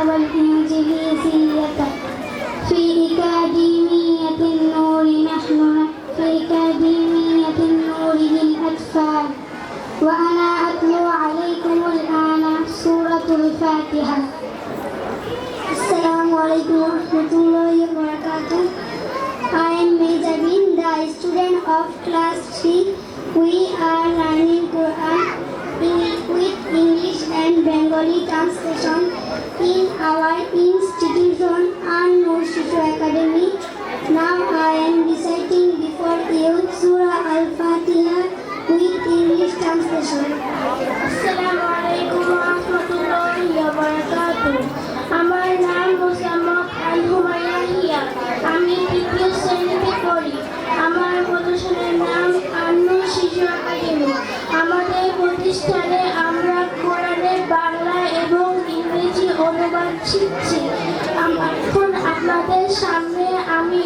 والإنجليزية في أكاديمية النور. نحن في أكاديمية النور للأطفال، وأنا أتلو عليكم الآن سورة الفاتحة. السلام عليكم ورحمة الله وبركاته. I am Mejabin, the student of class 3. We are learning Quran with English and Bengali translation in our institution An-Nur Shishu Academy. Now I am reciting before you Surah Al-Fatiha with English translation. Assalamu alaikum wa rahmatullahi wa barakatuh. আমার নাম মোসাম্মদ আল হুমায়রা হিয়া। আমি তৃতীয় শ্রেণীতে পড়ি। আমার প্রতিষ্ঠানের নাম আন-নূর শিশু একাডেমি। আমাদের প্রতিষ্ঠানে আমরা কোরআনের বাংলা এবং ইংরেজি অনুবাদ শিখছি। এখন আপনাদের সামনে আমি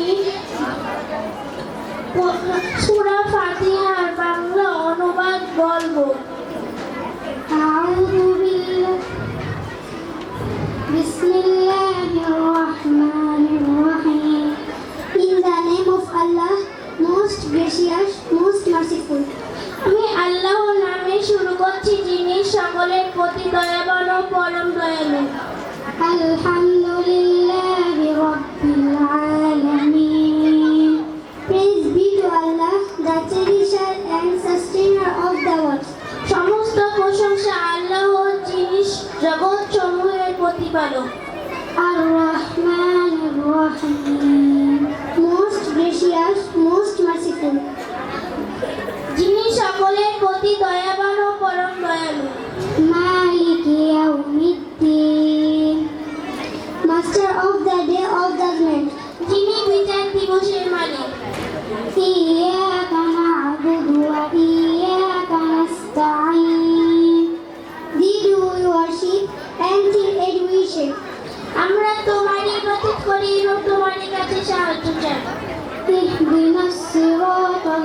সূরা ফাতিহার বাংলা অনুবাদ বলবো। আউযু বিল্লাহি Bismillahirrahmanirrahim. In the name of Allah, most gracious, most merciful. আমি আল্লাহর নামে শুরু করছি, যিনি সকলের প্রতি দয়াবান ও পরম দয়ালু। আলহামদুলিল্লাহি রাব্বিল আলামিন. Praise be to Allah, the cherisher and sustainer of the world. সমস্ত প্রশংসা আল্লাহর, যিনি জগৎ সমূহের প্রতিপালক। আর-রহমানির রহিম. Most gracious, most merciful. যিনি সকলের প্রতি দয়াবান ও পরম দয়ালু। মালিকি ইয়াউমিদ্দিন. Master of the day of judgment. যিনি বিচার দিবসের মালিক। ইয়্যাকা না'বুদু ওয়া ইয়্যাকা নাস্তাঈন. Thee do we worship and thee aid we seek. আমরা তোমারই ইবাদত করি এবং তোমারই কাছে সাহায্য চাই। ইহদিনাস সিরাতাল